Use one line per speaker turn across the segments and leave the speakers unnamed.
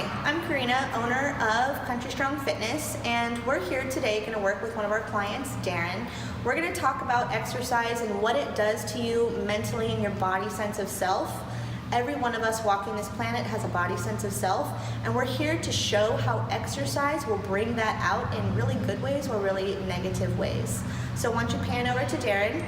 Hi, I'm Karina, owner of Country Strong Fitness, and we're here today going to work with one of our clients, Darren. We're going to talk about exercise and what it does to you mentally and your body sense of self. Every one of us walking this planet has a body sense of self, and we're here to show how exercise will bring that out in really good ways or really negative ways. So why don't you pan over to Darren?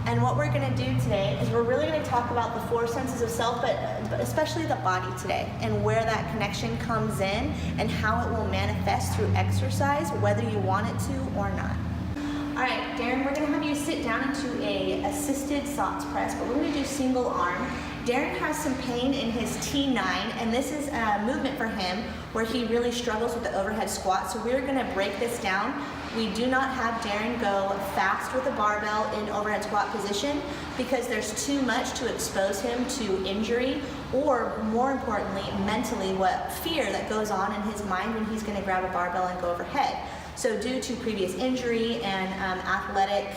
And what we're going to do today is we're really going to talk about the four senses of self, but especially the body today, and where that connection comes in and how it will manifest through exercise, whether you want it to or not. All right, Darren, we're going to have you sit down into a assisted SOTS press, but we're going to do single arm. Darren has some pain in his T9, and this is a movement for him where he really struggles with the overhead squat. So we're going to break this down. We do not have Darren go fast with the barbell in overhead squat position because there's too much to expose him to injury, or more importantly, mentally, what fear that goes on in his mind when he's going to grab a barbell and go overhead. So due to previous injury and athletic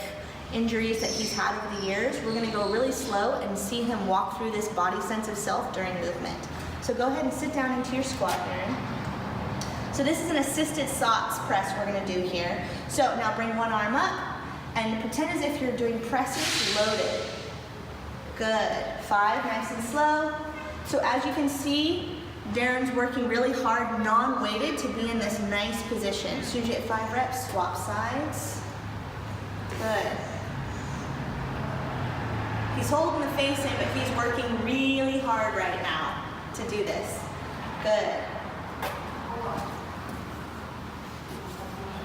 injuries that he's had over the years, we're going to go really slow and see him walk through this body sense of self during movement. So go ahead and sit down into your squat, Darren. So this is an assisted SOTS press we're going to do here. So now bring one arm up and pretend as if you're doing presses loaded. Good. 5, nice and slow. So as you can see, Darren's working really hard, non-weighted, to be in this nice position. As soon as you get 5 reps, swap sides. Good. He's holding the face in, but he's working really hard right now to do this. Good.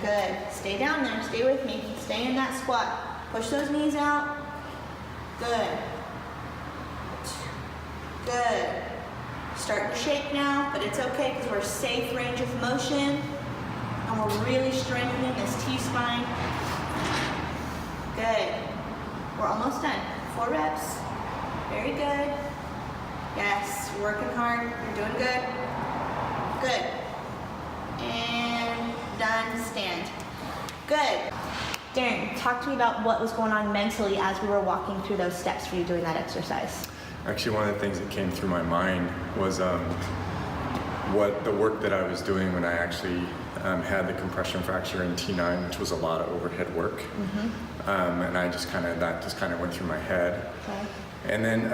Good. Stay down there. Stay with me. Stay in that squat. Push those knees out. Good. Good. Starting to shake now, but it's okay because we're safe range of motion, and we're really strengthening this T-spine. Good. We're almost done. 4 reps. Very good. Yes, you're working hard. You're doing good. Good. And done. Stand. Good. Darren, talk to me about what was going on mentally as we were walking through those steps for you doing that exercise.
Actually, one of the things that came through my mind was what the work that I was doing when I actually had the compression fracture in T9, which was a lot of overhead work. And that just kind of went through my head. Okay. And then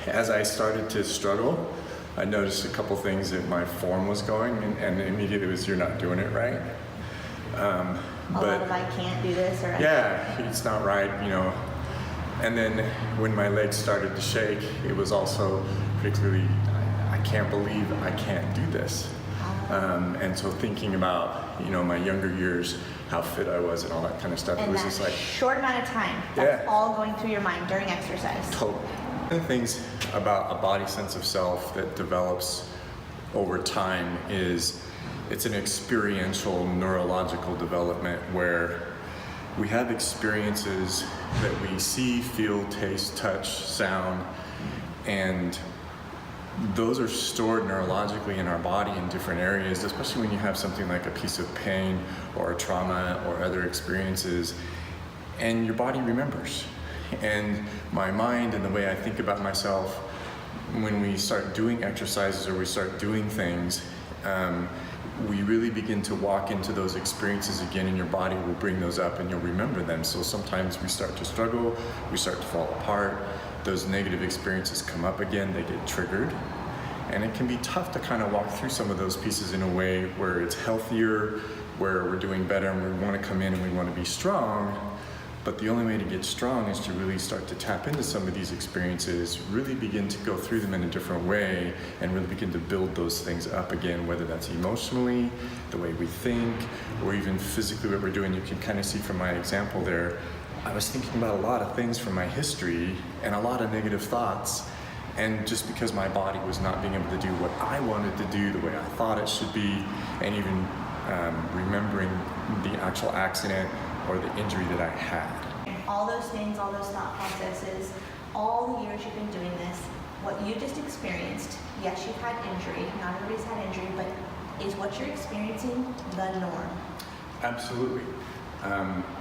as I started to struggle, I noticed a couple things that my form was going, and immediately it was, you're not doing it right.
A lot of I can't do this, or
yeah, it's not right, you know. And then when my legs started to shake, it was also particularly, I can't believe I can't do this. And so thinking about, you know, my younger years, how fit I was and all that kind of stuff,
and
it was just like
short amount of time, that's all going through your mind during exercise.
Totally. One of the things about a body sense of self that develops over time is it's an experiential neurological development where we have experiences that we see, feel, taste, touch, sound, and those are stored neurologically in our body in different areas, especially when you have something like a piece of pain or a trauma or other experiences, and your body remembers. And my mind and the way I think about myself, when we start doing exercises or we start doing things, we really begin to walk into those experiences again, and your body will bring those up and you'll remember them. So sometimes we start to struggle, we start to fall apart, those negative experiences come up again, they get triggered. And it can be tough to kind of walk through some of those pieces in a way where it's healthier, where we're doing better and we want to come in and we want to be strong. But the only way to get strong is to really start to tap into some of these experiences, really begin to go through them in a different way, and really begin to build those things up again, whether that's emotionally, the way we think, or even physically what we're doing. You can kind of see from my example there, I was thinking about a lot of things from my history and a lot of negative thoughts. And just because my body was not being able to do what I wanted to do the way I thought it should be, and even remembering the actual accident or the injury that I had.
All those things, all those thought processes, all the years you've been doing this, what you just experienced, yes, you've had injury, not everybody's had injury, but is what you're experiencing the norm?
Absolutely.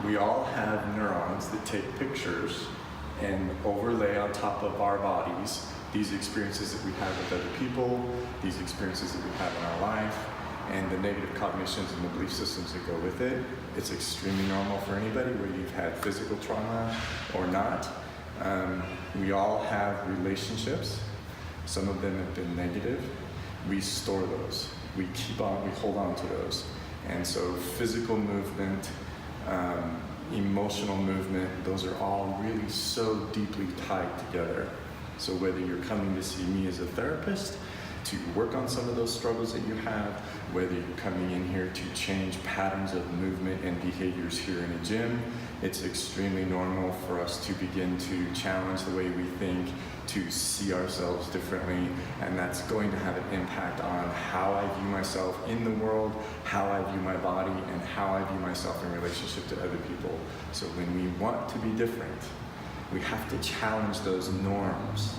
We all have neurons that take pictures and overlay on top of our bodies these experiences that we have with other people, these experiences that we have in our life, and the negative cognitions and the belief systems that go with it. It's extremely normal for anybody, whether you've had physical trauma or not. We all have relationships. Some of them have been negative. We store those. We hold on to those. And so physical movement, emotional movement, those are all really so deeply tied together. So whether you're coming to see me as a therapist to work on some of those struggles that you have, whether you're coming in here to change patterns of movement and behaviors here in a gym, it's extremely normal for us to begin to challenge the way we think, to see ourselves differently, and that's going to have an impact on how I view myself in the world, how I view my body, and how I view myself in relationship to other people. So when we want to be different, we have to challenge those norms.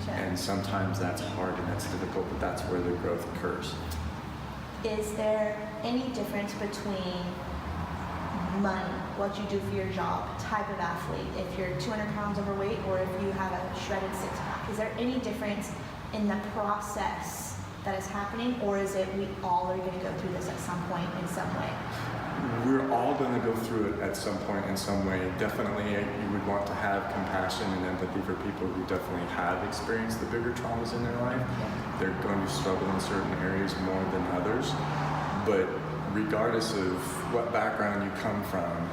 Okay.
And sometimes that's hard and that's difficult, but that's where the growth occurs.
Is there any difference between money, what you do for your job, type of athlete, if you're 200 pounds overweight or if you have a shredded six-pack? Is there any difference in the process that is happening, or is it we all are going to go through this at some point in some way?
We're all going to go through it at some point in some way. Definitely, you would want to have compassion and empathy for people who definitely have experienced the bigger traumas in their life. They're going to struggle in certain areas more than others. But regardless of what background you come from,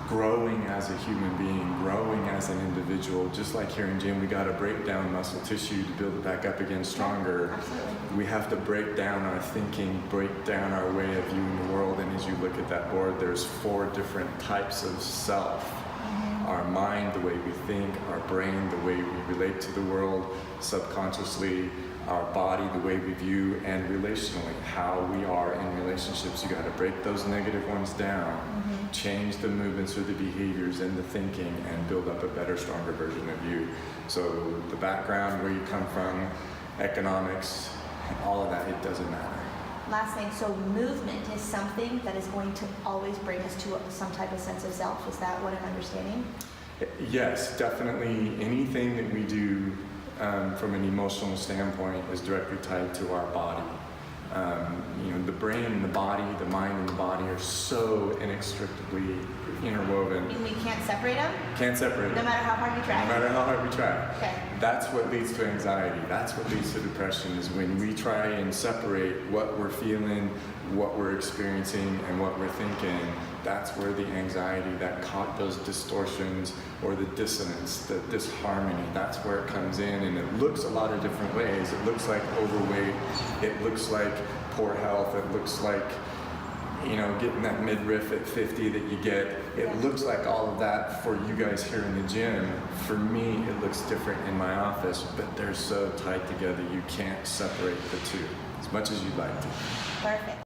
growing as a human being, growing as an individual, just like here in gym, we got to break down muscle tissue to build it back up again stronger.
Absolutely.
We have to break down our thinking, break down our way of viewing the world. And as you look at that board, there's 4 different types of self. Our mind, the way we think, our brain, the way we relate to the world, subconsciously, our body, the way we view, and relationally, how we are in relationships. You got to break those negative ones down, change the movements or the behaviors and the thinking, and build up a better, stronger version of you. So the background, where you come from, economics, all of that, it doesn't matter.
Last thing, so movement is something that is going to always bring us to some type of sense of self. Is that what I'm understanding?
Yes, definitely. Anything that we do from an emotional standpoint is directly tied to our body. The brain and the body, the mind and the body are so inextricably interwoven.
We can't separate them?
Can't separate
No
them.
matter how hard we try?
No matter how hard we try.
Okay.
That's what leads to anxiety. That's what leads to depression, is when we try and separate what we're feeling, what we're experiencing, and what we're thinking. That's where the anxiety, those distortions, or the dissonance, the disharmony, that's where it comes in. And it looks a lot of different ways. It looks like overweight. It looks like poor health. It looks like getting that midriff at 50 that you get. It looks like all of that for you guys here in the gym. For me, it looks different in my office, but they're so tied together, you can't separate the two as much as you'd like to.
Perfect.